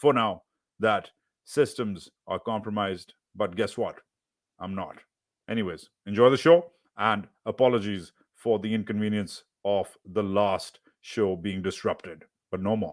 for now that systems are compromised. But guess what? I'm not. Anyways, enjoy the show and apologies for the inconvenience of the last show being disrupted. But no more.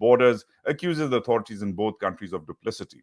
Borders accuses the authorities in both countries of duplicity.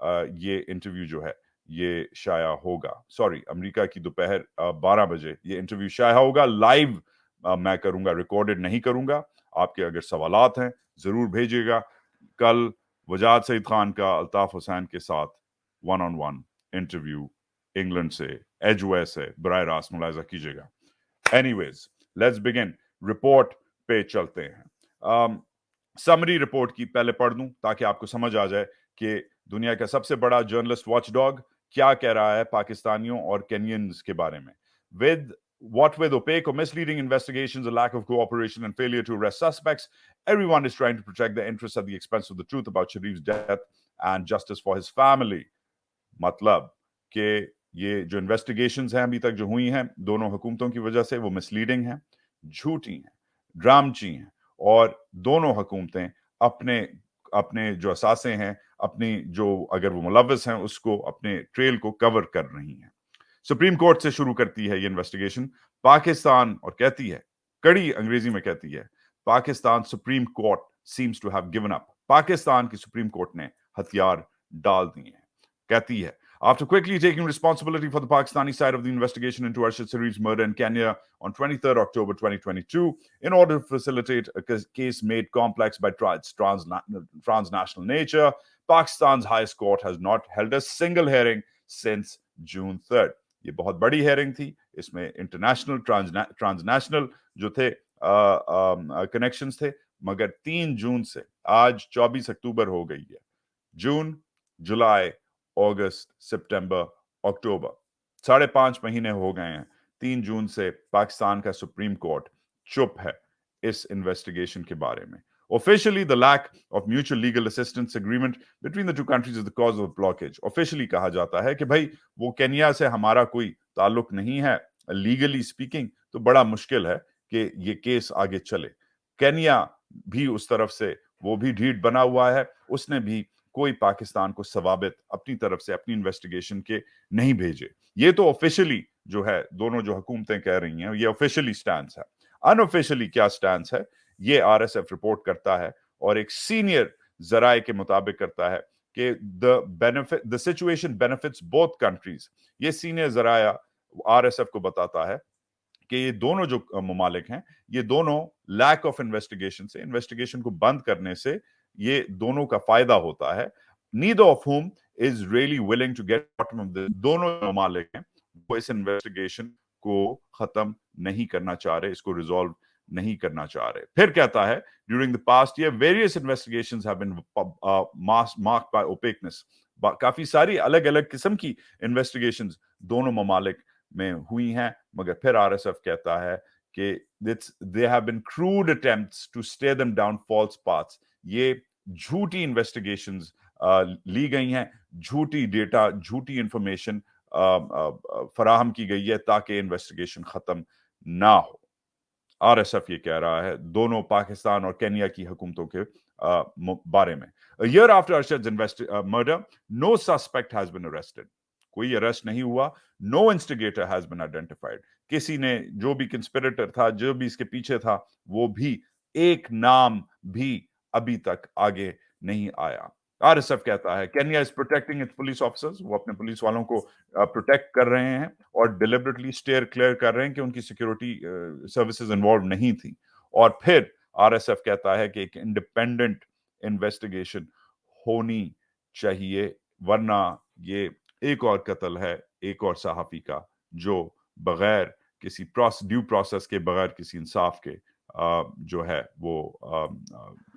یہ interview جو ہے یہ شائع ہوگا. Sorry, امریکہ کی دوپہر 12 بجے یہ انٹرویو شائع ہوگا. لائیو میں کروں گا، ریکارڈڈ نہیں کروں گا. آپ کے اگر سوالات ہیں ضرور بھیجیے گا. کل وجاہت سعید خان کا الطاف حسین کے ساتھ 1-on-1 انٹرویو انگلینڈ سے، ایج ویس سے، براہ راست ملاحظہ کیجیے گا. Anyways let's begin. Report پہ چلتے ہیں. سمری رپورٹ کی پہلے پڑھ دوں تاکہ آپ کو سمجھ آ جائے کہ دنیا کا سب سے بڑا جرنلسٹ واچ ڈاگ کیا کہہ رہا ہے پاکستانیوں اور کینینز کے بارے میں. With opaque or misleading investigations, a lack of cooperation and failure to arrest suspects, everyone is trying to protect their interests at the expense of the truth about Sharif's death and justice for his family. مطلب کہ یہ جو investigations ہیں ابھی تک جو ہوئی ہیں دونوں حکومتوں کی وجہ سے وہ مسلیڈنگ ہیں، جھوٹی ہیں، ڈرامچی ہیں، اور دونوں حکومتیں اپنے جو اثاثے ہیں، اپنی جو اگر وہ ملوث ہیں اس کو اپنے ٹریل کو کور کر رہی ہیں. سپریم کورٹ سے شروع کرتی ہے یہ انویسٹیگیشن پاکستان، اور کہتی ہے، کڑی انگریزی میں کہتی ہے، Pakistan supreme court seems to have given up. Pakistan کی سپریم کورٹ نے ہتھیار ڈال دیے ہیں. کہتی ہے after quickly taking responsibility for the Pakistani side of the investigation into Arshad Sharif's murder in Kenya on 23rd October 2022, in order to facilitate a case made complex by its transnational nature, Pakistan's highest court has not held a single hearing since June 3rd. یہ بہت بڑی hearing تھی، اس میں international ٹرانسنیشنل جو تھے connections تھے، مگر 3 جون سے آج 24 اکتوبر ہو گئی ہے. جون، جولائی، اگست، سپٹمبر، اکتوبر، 5.5 مہینے ہو گئے ہیں. 3 جون سے پاکستان کا سپریم کورٹ چپ ہے اس انویسٹیگیشن کے بارے میں. Officially, the lack of mutual legal assistance agreement between the two countries is the cause of the blockage. Officially کہا جاتا ہے کہ بھائی وہ کینیا سے ہمارا کوئی تعلق نہیں ہے. Legally speaking تو بڑا مشکل ہے کہ یہ کیس آگے چلے. کینیا بھی اس طرف سے وہ بھی ڈھیٹ بنا ہوا ہے، اس نے بھی کوئی پاکستان کو ثوابت اپنی طرف سے اپنی انویسٹیگیشن کے نہیں بھیجے. یہ تو آفیشلی جو ہے دونوں جو حکومتیں کہہ رہی ہیں یہ آفیشلی سٹانس ہے. ان آفیشلی کیا سٹانس ہے یہ آر ایس ایف رپورٹ کرتا ہے، اور ایک سینئر ذرائع کے مطابق کرتا ہے کہ the situation benefits both countries. یہ سینئر ذرائع آر ایس ایف کو بتاتا ہے کہ یہ دونوں جو ممالک ہیں یہ دونوں لیک آف انویسٹیگیشن سے، انویسٹیگیشن کو بند کرنے سے یہ دونوں کا فائدہ ہوتا ہے. neither of whom is really willing to get bottom of this. دونوں ممالک ہیں وہ اس انویسٹیگیشن کو ختم نہیں کرنا چاہ رہے، اس کو ریزالو نہیں کرنا چاہ رہے. پھر کہتا ہے during the past year various investigations have been marked by opaqueness. کافی ساری الگ الگ قسم کی انویسٹیگیشنز دونوں ممالک میں ہوئی ہیں، مگر پھر آر ایس ایف کہتا ہے کہ there have been crude attempts to stare them down false paths. یہ جھوٹی انویسٹیگیشنز لی گئی ہیں، جھوٹی ڈیٹا، جھوٹی انفارمیشن فراہم کی گئی ہے تاکہ انویسٹیگیشن ختم نہ ہو. آر ایس ایف یہ کہہ رہا ہے دونوں پاکستان اور کینیا کی حکومتوں کے بارے میں. A year after Arshad's murder, no suspect has been arrested. کوئی اریسٹ نہیں ہوا. No instigator has been identified. کسی نے جو بھی کنسپیریٹر تھا، جو بھی اس کے پیچھے تھا، وہ بھی ایک نام بھی ابھی تک آگے نہیں آیا. آر ایس ایف کہتا ہے Kenya is protecting its police officers. وہ اپنے پولیس والوں کو پروٹیکٹ کر رہے ہیں اور ڈیلیبریٹلی اسٹیئر کلیئر کر رہے ہیں کہ ان کی سیکیورٹی سروسز انوالو نہیں تھیں. اور پھر آر ایس ایف کہتا ہے کہ ایک انڈیپینڈنٹ انویسٹیگیشن ہونی چاہیے، ورنہ یہ ایک اور قتل ہے ایک اور صحافی کا جو بغیر کسی ڈیو پروسیس کے، بغیر کسی انصاف کے جو ہے وہ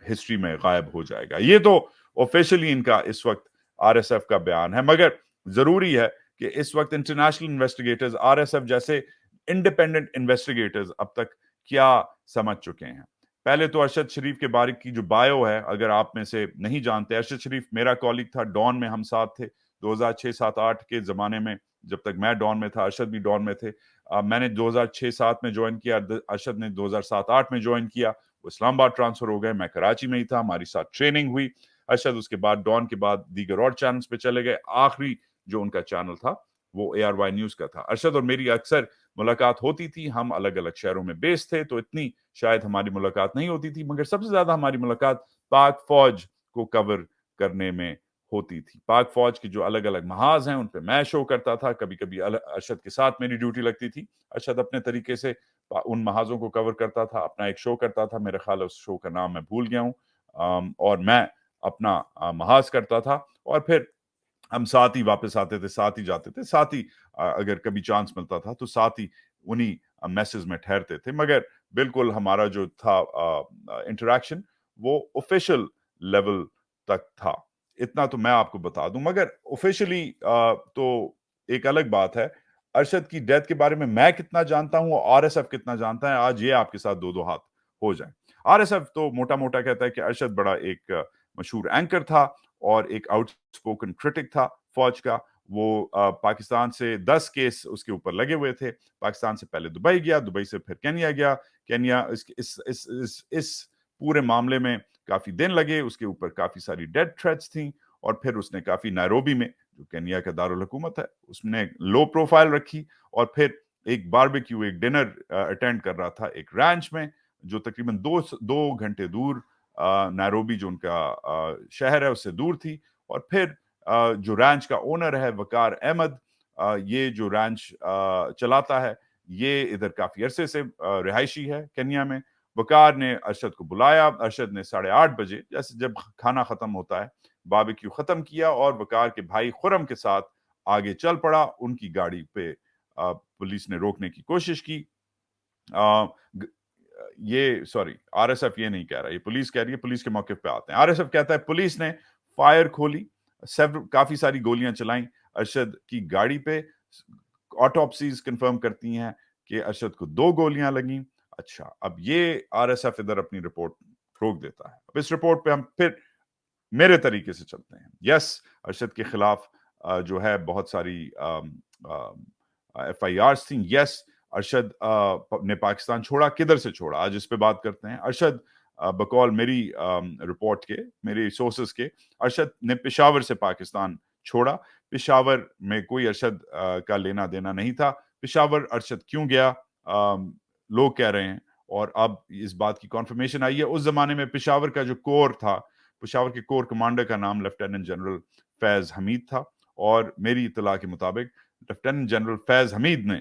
ہسٹری میں غائب ہو جائے گا. یہ تو آفیشلی ان کا اس وقت آر ایس ایف کا بیان ہے، مگر ضروری ہے کہ اس وقت international investigators R S F جیسے انڈیپینڈنٹ انویسٹیگیٹرز اب تک کیا سمجھ چکے ہیں. پہلے تو ارشد شریف کے بارے کی جو بایو ہے، اگر آپ میں سے نہیں جانتے، ارشد شریف میرا کالیگ تھا، ڈان میں ہم ساتھ تھے 2006-7-8 کے زمانے میں. جب تک میں ڈان میں تھا ارشد بھی ڈان میں تھے. میں نے 2006-7 میں جوائن کیا، ارشد نے 2007-8 میں جوائن کیا. وہ اسلام آباد ٹرانسفر ہو گئے، میں کراچی میں ہی تھا، ہماری ساتھ ٹریننگ ہوئی. ارشد اس کے بعد ڈان کے بعد دیگر اور چینلز پہ چلے گئے. آخری جو ان کا چینل تھا وہ اے آر وائی نیوز کا تھا. ارشد اور میری اکثر ملاقات ہوتی تھی، ہم الگ الگ شہروں میں بیس تھے تو اتنی شاید ہماری ملاقات نہیں ہوتی تھی، مگر سب سے زیادہ ہماری ملاقات پاک فوج کو کور کرنے میں ہوتی تھی. پاک فوج کے جو الگ الگ محاذ ہیں ان پہ میں شو کرتا تھا, کبھی کبھی ارشد کے ساتھ میری ڈیوٹی لگتی تھی. ارشد اپنے طریقے سے ان محاذوں کو کور کرتا تھا, اپنا ایک شو کرتا تھا, میرے خیال ہے اس شو کا نام میں بھول گیا ہوں, اور میں اپنا محاذ کرتا تھا, اور پھر ہم ساتھ ہی واپس آتے تھے, ساتھ ہی جاتے تھے, ساتھ ہی اگر کبھی چانس ملتا تھا تو ساتھ ہی انہی میسز میں ٹھہرتے تھے. مگر بالکل ہمارا جو تھا انٹریکشن وہ آفیشیل لیول تک تھا, اتنا تو میں آپ کو بتا دوں. مگر آفیشلی تو ایک الگ بات ہے. ارشد کی ڈیتھ کے بارے میں کتنا جانتا ہوں اور آر ایس ایف کتنا جانتا ہے, آج یہ آپ کے ساتھ دو ہاتھ ہو جائیں. آر ایس ایف تو موٹا موٹا کہتا ہے کہ ارشد بڑا ایک مشہور اینکر تھا اور ایک آؤٹ اسپوکن کرٹک تھا فوج کا. وہ پاکستان سے 10 کیس اس کے اوپر لگے ہوئے تھے. پاکستان سے پہلے دبئی گیا, دبئی سے پھر کینیا گیا, کینیا اس پورے معاملے میں کافی دن لگے, اس کے اوپر کافی ساری ڈیتھ تھریٹس تھیں, اور پھر اس نے کافی نیروبی میں جو کینیا کا دارالحکومت ہے اس نے لو پروفائل رکھی, اور پھر ایک باربیکیو, ایک ڈنر اٹینڈ کر رہا تھا ایک رینچ میں جو تقریباً 2 گھنٹے دور نیروبی جو ان کا شہر ہے اس سے دور تھی. اور پھر جو رینچ کا اونر ہے وقار احمد, یہ جو رینچ چلاتا ہے یہ ادھر کافی عرصے سے رہائشی ہے کینیا میں. وقار نے ارشد کو بلایا, ارشد نے 8:30 بجے جیسے جب کھانا ختم ہوتا ہے باربیکیو ختم کیا, اور وقار کے بھائی خرم کے ساتھ آگے چل پڑا. ان کی گاڑی پہ پولیس نے روکنے کی کوشش کی. یہ سوری آر ایس ایف یہ نہیں کہہ رہا, یہ پولیس کہہ رہی ہے, پولیس کے موقف پہ آتے ہیں. آر ایس ایف کہتا ہے پولیس نے فائر کھولی, کافی ساری گولیاں چلائیں ارشد کی گاڑی پہ. آٹوپسیز کنفرم کرتی ہیں کہ ارشد کو 2 گولیاں لگیں. اچھا, اب یہ آر ایس ایف ادھر اپنی رپورٹ روک دیتا ہے. اب اس رپورٹ پہ ہم پھر میرے طریقے سے چلتے ہیں. یس, ارشد کے خلاف جو ہے بہت ساری ایف آئی آرز تھیں. یس, ارشد نے پاکستان چھوڑا, کدھر سے چھوڑا آج اس پہ بات کرتے ہیں. ارشد بقول میری رپورٹ کے, میری سورسز کے, ارشد نے پشاور سے پاکستان چھوڑا. پشاور میں کوئی ارشد کا لینا دینا نہیں تھا. پشاور ارشد کیوں گیا لوگ کہہ رہے ہیں, اور اب اس بات کی کنفرمیشن آئی ہے. اس زمانے میں پشاور کا جو کور تھا, پشاور کے کور کمانڈر کا نام لیفٹیننٹ جنرل فیض حمید تھا, اور میری اطلاع کے مطابق لیفٹیننٹ جنرل فیض حمید نے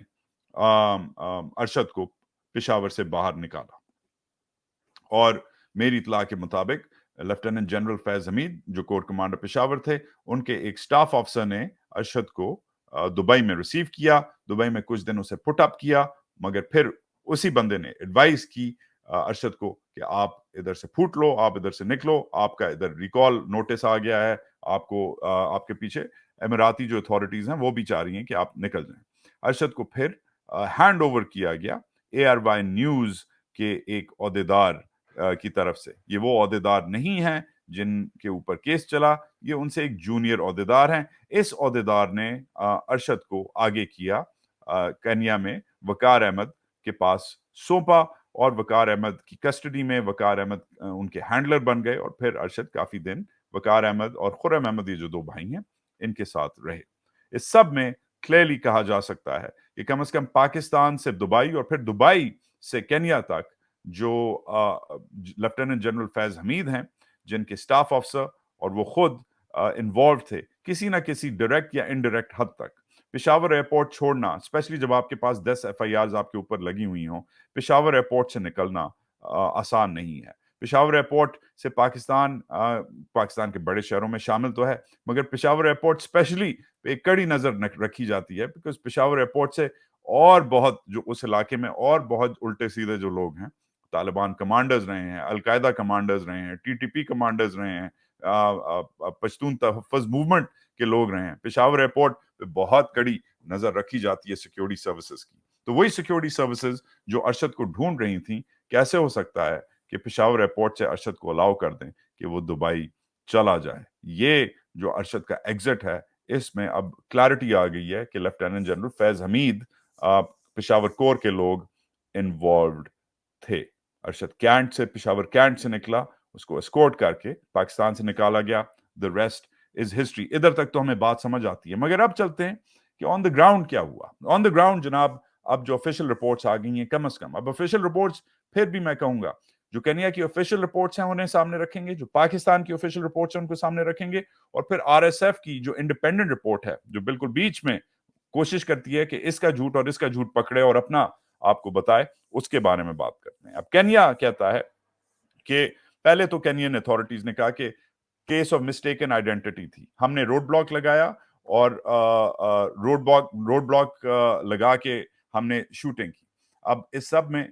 ارشد کو پشاور سے باہر نکالا. اور میری اطلاع کے مطابق لیفٹیننٹ جنرل فیض حمید جو کور کمانڈر پشاور تھے, ان کے ایک سٹاف افسر نے ارشد کو دبئی میں ریسیو کیا. دبئی میں کچھ دن اسے پٹ اپ کیا, مگر پھر اسی بندے نے ایڈوائز کی ارشد کو کہ آپ ادھر سے پھوٹ لو, آپ ادھر سے نکلو, آپ کا ادھر ریکال نوٹس آ گیا ہے, آپ کو آپ کے پیچھے اماراتی جو اتھارٹیز ہیں وہ بھی چاہ رہی ہیں کہ آپ نکل جائیں. ارشد کو پھر ہینڈ اوور کیا گیا اے آر وائی نیوز کے ایک عہدیدار کی طرف سے. یہ وہ عہدیدار نہیں ہیں جن کے اوپر کیس چلا, یہ ان سے ایک جونیئر عہدیدار ہیں. اس عہدیدار نے ارشد کو آگے کیا, کینیا میں وقار احمد کے پاس سونپا, اور وقار احمد کی کسٹڈی میں وقار احمد ان کے ہینڈلر بن گئے. اور پھر ارشد کافی دن وقار احمد اور خرم احمد, یہ جو 2 بھائی ہیں, ان کے ساتھ رہے. اس سب میں کلیئرلی کہا جا سکتا ہے کہ کم از کم پاکستان سے دبئی اور پھر دبئی سے کینیا تک جو لیفٹیننٹ جنرل فیض حمید ہیں, جن کے سٹاف افسر اور وہ خود انوالو تھے کسی نہ کسی ڈائریکٹ یا انڈائریکٹ حد تک. پشاور ایئرپورٹ چھوڑنا, اسپیشلی جب آپ کے پاس 10 ایف آئی آرز آپ کے اوپر لگی ہوئی ہوں, پشاور ایئرپورٹ سے نکلنا آسان نہیں ہے. پشاور ایئرپورٹ سے پاکستان کے بڑے شہروں میں شامل تو ہے, مگر پشاور ایئرپورٹ اسپیشلی ایک کڑی نظر رکھی جاتی ہے, بیکاز پشاور ایئرپورٹ سے اور بہت جو اس علاقے میں اور بہت الٹے سیدھے جو لوگ ہیں, طالبان کمانڈرز رہے ہیں, القاعدہ کمانڈرز رہے ہیں, ٹی ٹی پی کمانڈرز رہے ہیں, پشتون تحفظ موومنٹ کے لوگ رہے ہیں, پشاور ایئرپورٹ پہ بہت کڑی نظر رکھی جاتی ہے سیکیورٹی سروسز کی. تو وہی سیکیورٹی سروسز جو ارشد کو ڈھونڈ رہی تھیں, کیسے ہو سکتا ہے کہ پشاور ایئرپورٹ سے ارشد کو الاؤ کر دیں کہ وہ دبئی چلا جائے. یہ جو ارشد کا ایگزٹ ہے, اس میں اب کلیرٹی آ گئی ہے کہ لیفٹیننٹ جنرل فیض حمید پشاور کور کے لوگ انوالوڈ تھے. ارشد کینٹ سے, پشاور کینٹ سے نکلا, اس کو اسکورٹ کر کے پاکستان سے نکالا گیا. the rest is history. ادھر تک تو ہمیں بات سمجھ آتی ہے, مگر اب چلتے ہیں کہ آن دا گراؤنڈ کیا ہوا. آن دا گراؤنڈ جناب اب جو آفیشیل رپورٹس آ گئی ہیں, کم از کم اب آفیشیل رپورٹس پھر بھی میں کہوں گا جو کینیا کی آفیشیل رپورٹس ہیں انہیں سامنے رکھیں گے, جو پاکستان کی آفیشیل رپورٹس ہیں ان کو سامنے رکھیں گے, اور پھر آر ایس ایف کی جو انڈیپینڈنٹ رپورٹ ہے جو بالکل بیچ میں کوشش کرتی ہے کہ اس کا جھوٹ اور اس کا جھوٹ پکڑے اور اپنا آپ کو بتائے, اس کے بارے میں بات کرتے ہیں. اب کینیا کہتا ہے کہ پہلے تو کینین اتھارٹیز نے کہا کہ کیس آف مسٹیکن آئیڈینٹی تھی, ہم نے روڈ بلاک لگایا اور روڈ بلاک لگا کے ہم نے شوٹنگ کی. اب اس سب میں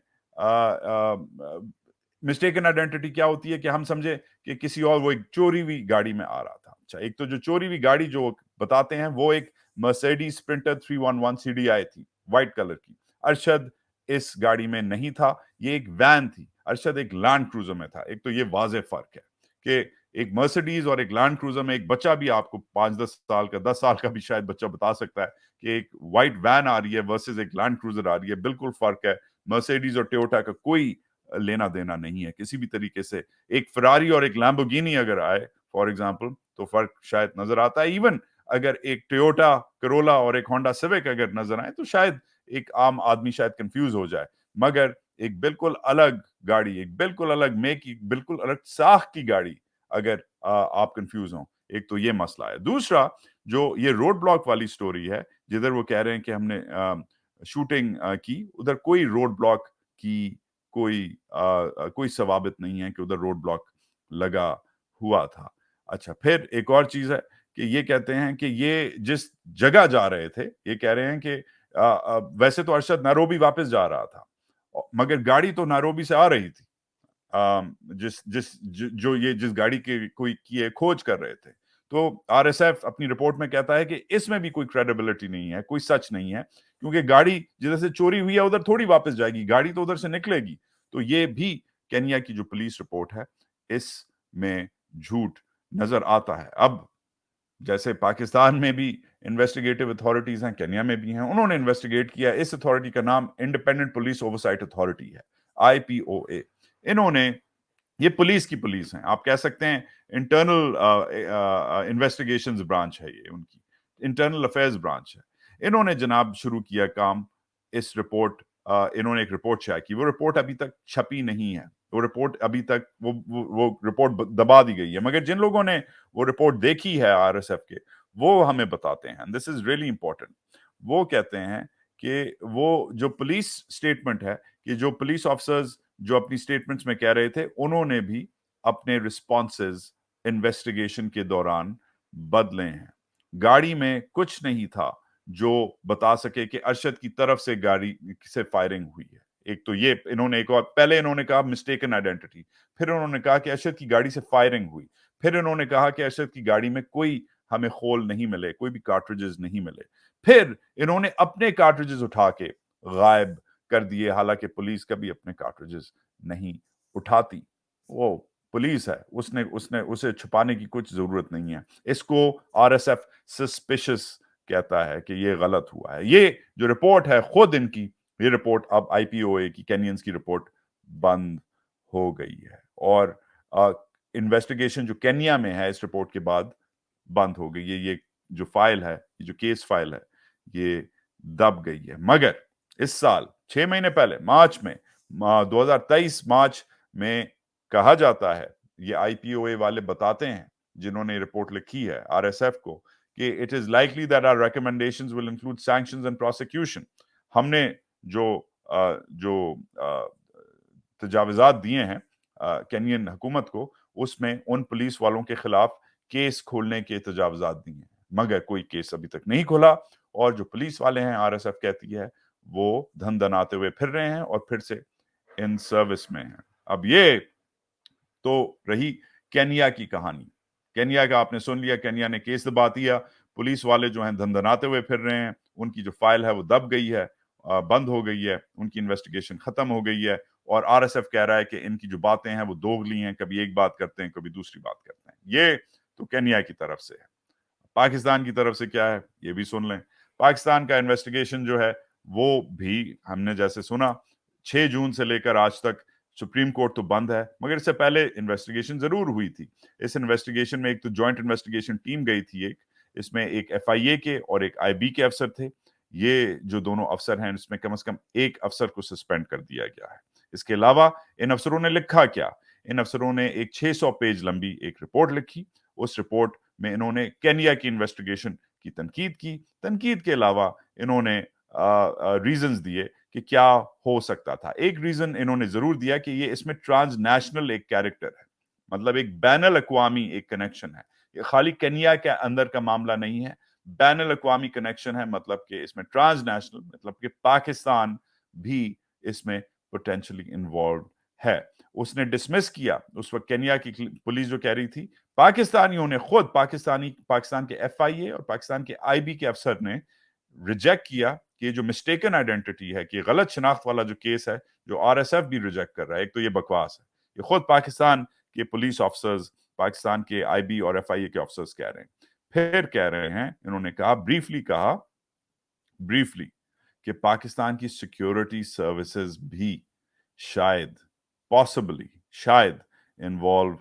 مسٹیکن آئیڈینٹی کیا ہوتی ہے کہ ہم سمجھے کہ کسی اور, وہ ایک چوری ہوئی گاڑی میں آ رہا تھا. اچھا, ایک تو جو چوری ہوئی گاڑی جو بتاتے ہیں وہ ایک مرسیڈیز اسپرنٹر 311 CDI تھی, وائٹ کلر کی. ارشد اس گاڑی میں نہیں تھا, یہ ایک وین تھی. ارشد ایک لینڈ کروزر میں تھا. ایک تو یہ واضح فرق ہے کہ ایک مرسیڈیز اور ایک لینڈ کروزر میں, ایک بچہ بھی آپ کو 5-10 سال کا 10 سال کا بھی شاید بچہ بتا سکتا ہے کہ ایک وائٹ وین آ رہی ہے ورسز ایک لینڈ کروزر آ رہی ہے, بالکل فرق ہے. مرسیڈیز اور ٹویوٹا کا کوئی لینا دینا نہیں ہے کسی بھی طریقے سے. ایک فراری اور ایک لیمبورگینی اگر آئے فار ایگزامپل تو فرق شاید نظر آتا ہے. ایون اگر ایک ٹویوٹا کرولا اور ایک ہونڈا سیوک اگر نظر آئے تو شاید ایک عام آدمی شاید کنفیوز ہو جائے, مگر ایک بالکل الگ گاڑی, ایک بالکل الگ میک کی, بالکل الگ ساخت کی گاڑی اگر آپ کنفیوز ہوں, ایک تو یہ مسئلہ ہے. دوسرا جو یہ روڈ بلاک والی سٹوری ہے جدھر وہ کہہ رہے ہیں کہ ہم نے شوٹنگ کی, ادھر کوئی روڈ بلاک کی کوئی ثوابت نہیں ہے کہ ادھر روڈ بلاک لگا ہوا تھا. اچھا, پھر ایک اور چیز ہے کہ یہ کہتے ہیں کہ یہ جس جگہ جا رہے تھے, یہ کہہ رہے ہیں کہ ویسے تو ارشد نیروبی واپس جا رہا تھا مگر گاڑی تو نیروبی سے آ رہی تھی, جس گاڑی کی کھوج کر رہے تھے. تو آر ایس ایف اپنی رپورٹ میں کہتا ہے کہ اس میں بھی کوئی کریڈیبلٹی نہیں ہے, کوئی سچ نہیں ہے, کیونکہ گاڑی جدھر سے چوری ہوئی ہے ادھر تھوڑی واپس جائے گی, گاڑی تو ادھر سے نکلے گی. تو یہ بھی کینیا کی جو پولیس رپورٹ ہے اس میں جھوٹ نظر آتا ہے. اب جیسے پاکستان میں بھی انویسٹیگیٹو اتھارٹیز ہیں, کینیا میں بھی ہیں, انہوں نے انویسٹیگیٹ کیا. اس اتھارٹی کا نام انڈیپینڈنٹ پولیس اوورسائٹ اتھارٹی ہے, IPOA. انہوں نے, یہ پولیس کی پولیس ہیں, آپ کہہ سکتے ہیں انٹرنل انویسٹیگیشنز برانچ ہے, یہ ان کی انٹرنل افیئرز برانچ ہے. انہوں نے جناب شروع کیا کام. اس رپورٹ انہوں نے ایک رپورٹ شائع کی, وہ رپورٹ ابھی تک چھپی نہیں ہے, وہ رپورٹ ابھی تک وہ رپورٹ دبا دی گئی ہے, مگر جن لوگوں نے وہ رپورٹ دیکھی ہے آر ایس ایف کے, وہ ہمیں بتاتے ہیں, دس از ریئلی امپورٹنٹ. وہ کہتے ہیں کہ وہ جو پولیس سٹیٹمنٹ ہے, کہ جو پولیس آفیسرز جو اپنی سٹیٹمنٹس میں کہہ رہے تھے, انہوں نے بھی اپنے رسپانسز انویسٹیگیشن کے دوران بدلے ہیں. گاڑی میں کچھ نہیں تھا جو بتا سکے کہ ارشد کی طرف سے گاڑی سے فائرنگ ہوئی ہے. ایک تو یہ انہوں نے, ایک اور پہلے انہوں نے کہا مسٹیکن آئیڈینٹی, پھر انہوں نے کہا کہ ارشد کی گاڑی سے فائرنگ ہوئی, پھر انہوں نے کہا کہ ارشد کی گاڑی میں کوئی ہمیں خول نہیں ملے, کوئی بھی کارٹریجز نہیں ملے, پھر انہوں نے اپنے کارٹریجز اٹھا کے غائب کر دیے, حالانکہ پولیس کبھی اپنے کارٹریجز نہیں اٹھاتی. وہ پولیس ہے, اسے چھپانے کی کچھ ضرورت نہیں ہے. اس کو آر ایس ایف سسپیشس کہتا ہے کہ یہ غلط ہوا ہے. یہ جو رپورٹ ہے خود ان کی, یہ رپورٹ اب IPOA کی, کینینز کی رپورٹ بند ہو گئی ہے, اور انویسٹیگیشن جو کینیا میں ہے اس رپورٹ کے بعد بند ہو گئی ہے. یہ جو فائل ہے, یہ جو کیس فائل ہے, یہ دب گئی ہے. مگر اس سال 6 مہینے پہلے مارچ میں 2023 مارچ میں کہا جاتا ہے, یہ IPOA والے بتاتے ہیں جنہوں نے رپورٹ لکھی ہے آر ایس ایف کو, کہ it is likely that our recommendations will include sanctions and prosecution. ہم نے جو تجاوزات دیے ہیں کینین حکومت کو, اس میں ان پولیس والوں کے خلاف کیس کھولنے کے تجاوزات دیے ہیں, مگر کوئی کیس ابھی تک نہیں کھولا. اور جو پولیس والے ہیں آر ایس ایف کہتی ہے وہ دھن دناتے ہوئے پھر رہے ہیں اور پھر سے ان سروس میں ہیں. اب یہ تو رہی کینیا کی کہانی. کینیا کا آپ نے سن لیا, کینیا نے کیس دبا دیا, پولیس والے جو ہیں دھن دناتے ہوئے پھر رہے ہیں, ان کی جو فائل ہے وہ دب گئی ہے, بند ہو گئی ہے, ان کی انویسٹیگیشن ختم ہو گئی ہے, اور آر ایس ایف کہہ رہا ہے کہ ان کی جو باتیں ہیں وہ دوغلی ہیں, کبھی ایک بات کرتے ہیں کبھی دوسری بات کرتے ہیں. یہ تو کینیا کی طرف سے ہے. پاکستان کی طرف سے کیا ہے یہ بھی سن لیں. پاکستان کا انویسٹیگیشن جو ہے وہ بھی ہم نے جیسے سنا 6 جون سے لے کر آج تک سپریم کورٹ تو بند ہے, مگر اس سے پہلے انویسٹیگیشن ضرور ہوئی تھی. اس انویسٹیگیشن میں ایک تو جوائنٹ انویسٹیگیشن ٹیم گئی تھی, اس میں ایک FIA کے اور ایک IB کے افسر تھے. یہ جو دونوں افسر ہیں اس میں کم از کم ایک افسر کو سسپینڈ کر دیا گیا ہے. اس کے علاوہ ان افسروں نے لکھا کیا؟ ان افسروں نے ایک 600 پیج لمبی ایک رپورٹ لکھی. اس رپورٹ میں انہوں نے کینیا کی انویسٹیگیشن کی تنقید کی. تنقید کے علاوہ انہوں نے ریزنز دیے کہ کیا ہو سکتا تھا. ایک ریزن انہوں نے ضرور دیا کہ یہ اس میں ٹرانس نیشنل ایک کیریکٹر ہے, مطلب ایک بین الاقوامی ایک کنیکشن ہے. یہ خالی کنیا کے اندر کا معاملہ نہیں ہے, بین الاقوامی کنیکشن ہے, مطلب کہ اس میں ٹرانس نیشنل, مطلب کہ پاکستان بھی اس میں پوٹینشلی انوالوڈ ہے. اس نے ڈسمس کیا اس وقت کینیا کی پولیس جو کہہ رہی تھی, پاکستانیوں نے خود پاکستان کے ایف آئی اے اور پاکستان کے آئی بی کے افسر نے ریجیکٹ کیا کہ یہ جو مسٹیکن آئیڈینٹی ہے, کہ غلط شناخت والا جو کیس ہے جو آر ایس ایف بھی ریجیکٹ کر رہا ہے, ایک تو یہ بکواس ہے. یہ خود پاکستان کے پولیس آفیسرز, پاکستان کے آئی بی اور ایف آئی اے کے آفیسرز کہہ رہے ہیں. پھر کہہ رہے ہیں, انہوں نے کہا بریفلی کہ پاکستان کی سیکیورٹی سروسز بھی شاید انوالو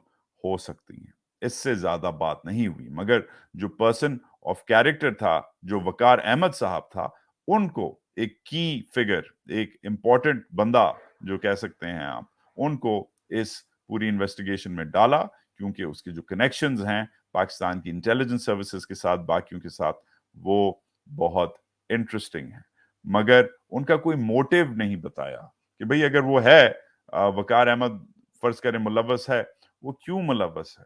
ہو سکتی ہیں. اس سے زیادہ بات نہیں ہوئی, مگر جو پرسن آف کیریکٹر تھا, جو وقار احمد صاحب تھا, ان کو ایک کی فگر, ایک امپورٹنٹ بندہ جو کہہ سکتے ہیں آپ, ان کو اس پوری انویسٹیگیشن میں ڈالا, کیونکہ اس کے جو کنیکشنز ہیں پاکستان کی انٹیلیجنس سروسز کے ساتھ, باقیوں کے ساتھ, وہ بہت انٹرسٹنگ ہیں. مگر ان کا کوئی موٹیو نہیں بتایا کہ بھئی اگر وہ ہے, وقار احمد فرض کریں ملوث ہے, وہ کیوں ملوث ہے؟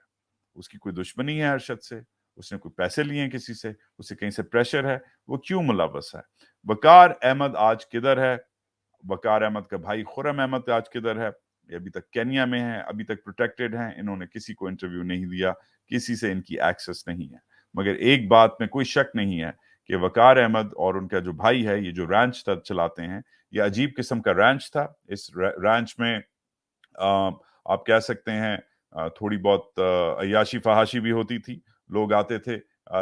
اس کی کوئی دشمنی ہے ارشد سے, اس نے کوئی پیسے لیے ہیں کسی سے, اسے کہیں سے پریشر ہے, وہ کیوں ملوث ہے؟ وقار احمد آج کدھر ہے؟ وقار احمد کا بھائی خرم احمد آج کدھر ہے؟ یہ ابھی تک کینیا میں ہیں, ابھی تک پروٹیکٹڈ ہیں, انہوں نے کسی کو انٹرویو نہیں دیا, کسی سے ان کی ایکسس نہیں ہے. مگر ایک بات میں کوئی شک نہیں ہے کہ وقار احمد اور ان کا جو بھائی ہے, یہ جو رینچ چلاتے ہیں, یہ عجیب قسم کا رینچ تھا. اس رینچ میں آپ کہہ سکتے ہیں تھوڑی بہت عیاشی فحاشی بھی ہوتی تھی. لوگ آتے تھے,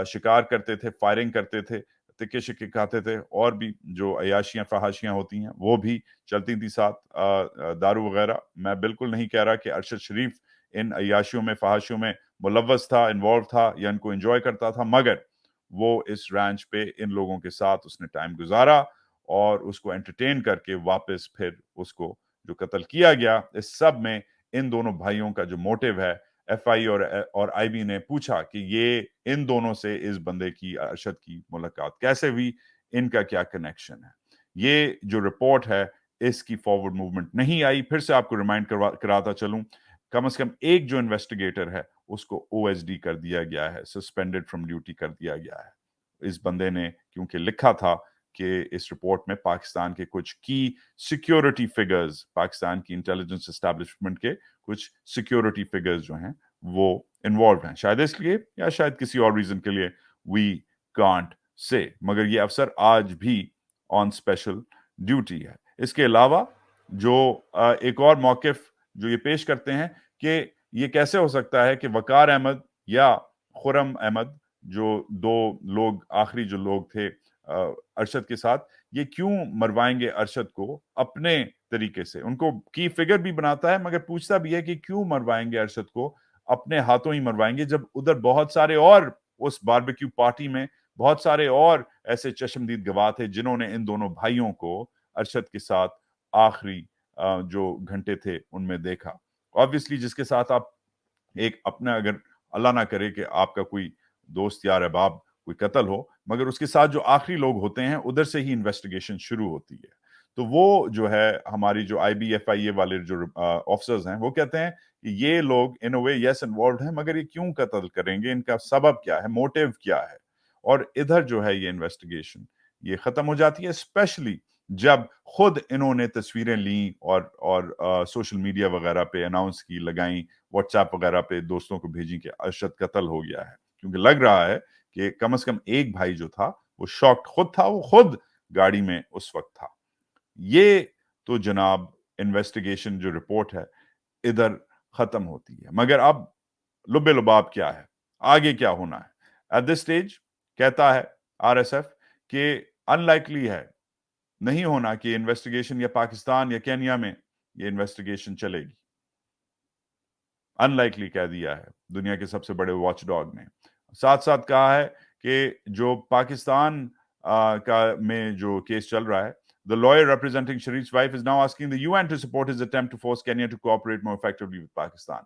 شکار کرتے تھے, فائرنگ کرتے تھے, تکے شکے کھاتے تھے, اور بھی جو عیاشیاں فحاشیاں ہوتی ہیں وہ بھی چلتی تھی ساتھ, دارو وغیرہ. میں بالکل نہیں کہہ رہا کہ ارشد شریف ان عیاشیوں میں فحاشیوں میں ملوث تھا, انوالو تھا, یا ان کو انجوائے کرتا تھا, مگر وہ اس رینچ پہ ان لوگوں کے ساتھ اس نے ٹائم گزارا, اور اس کو انٹرٹین کر کے واپس پھر اس کو جو قتل کیا گیا. اس سب میں ان دونوں بھائیوں کا جو موٹیو ہے, ایف آئی اور آئی بی نے پوچھا کہ یہ ان دونوں سے اس بندے کی, ارشد کی ملاقات کیسے ہوئی, ان کا کیا کنیکشن ہے. یہ جو رپورٹ ہے اس کی فارورڈ موومنٹ نہیں آئی. پھر سے آپ کو ریمائنڈ کراتا چلوں, کم از کم ایک جو انویسٹیگیٹر ہے اس کو او ایس ڈی کر دیا گیا ہے, سسپینڈڈ فرام ڈیوٹی کر دیا گیا ہے. اس بندے نے کیونکہ لکھا تھا کہ اس رپورٹ میں پاکستان کے کچھ کی سیکیورٹی فگرز, پاکستان کی انٹیلیجنس اسٹیبلشمنٹ کے کچھ سیکیورٹی فگرز جو ہیں وہ انوالوڈ ہیں. شاید اس لیے یا شاید کسی اور ریزن کے لیے, وی کانٹ سے. مگر یہ افسر آج بھی آن اسپیشل ڈیوٹی ہے. اس کے علاوہ جو ایک اور موقف جو یہ پیش کرتے ہیں کہ یہ کیسے ہو سکتا ہے کہ وقار احمد یا خرم احمد, جو دو لوگ آخری جو لوگ تھے ارشد کے ساتھ, یہ کیوں مروائیں گے ارشد کو اپنے طریقے سے. ان کو کی فگر بھی بناتا ہے, مگر پوچھتا بھی ہے کہ کیوں مروائیں گے ارشد کو, اپنے ہاتھوں ہی مروائیں گے, جب ادھر بہت سارے اور اس باربیکیو پارٹی میں بہت سارے اور ایسے چشمدید گواہ تھے جنہوں نے ان دونوں بھائیوں کو ارشد کے ساتھ آخری جو گھنٹے تھے ان میں دیکھا. obviously جس کے ساتھ آپ ایک اپنا, اگر اللہ نہ کرے کہ آپ کا کوئی دوست یا احباب کوئی قتل ہو, مگر اس کے ساتھ جو آخری لوگ ہوتے ہیں ادھر سے ہی انویسٹیگیشن شروع ہوتی ہے. تو وہ جو ہے ہماری جو آئی بی ایف آئی اے والے جو آفیسرز ہیں, وہ کہتے ہیں کہ یہ لوگ ان اے وے یس انوالوڈ ہیں, مگر یہ کیوں قتل کریں گے, ان کا سبب کیا ہے, موٹیو کیا ہے. اور ادھر جو ہے یہ انویسٹیگیشن یہ ختم ہو جاتی ہے, اسپیشلی جب خود انہوں نے تصویریں لیں اور سوشل میڈیا وغیرہ پہ اناؤنس کی, لگائیں, واٹس ایپ وغیرہ پہ دوستوں کو بھیجیں کہ ارشد قتل ہو گیا ہے. کیونکہ لگ رہا ہے کہ کم از کم ایک بھائی جو تھا وہ شاکڈ خود تھا, وہ خود گاڑی میں اس وقت تھا. یہ تو جناب انویسٹیگیشن جو رپورٹ ہے ادھر ختم ہوتی ہے. مگر اب لب لباب کیا ہے, آگے کیا ہونا ہے؟ ایٹ دس سٹیج کہتا ہے آر ایس ایف کہ ان لائکلی ہے, نہیں ہونا کہ انویسٹیگیشن یا پاکستان یا کینیا میں یہ انویسٹیگیشن چلے گی. ان لائکلی کہہ دیا ہے دنیا کے سب سے بڑے واچ ڈاگ نے. ساتھ ساتھ کہا ہے کہ جو پاکستان کا میں جو کیس چل رہا ہے, The lawyer representing Sharif's wife is now asking the UN to support his attempt to force Kenya to cooperate more effectively with Pakistan.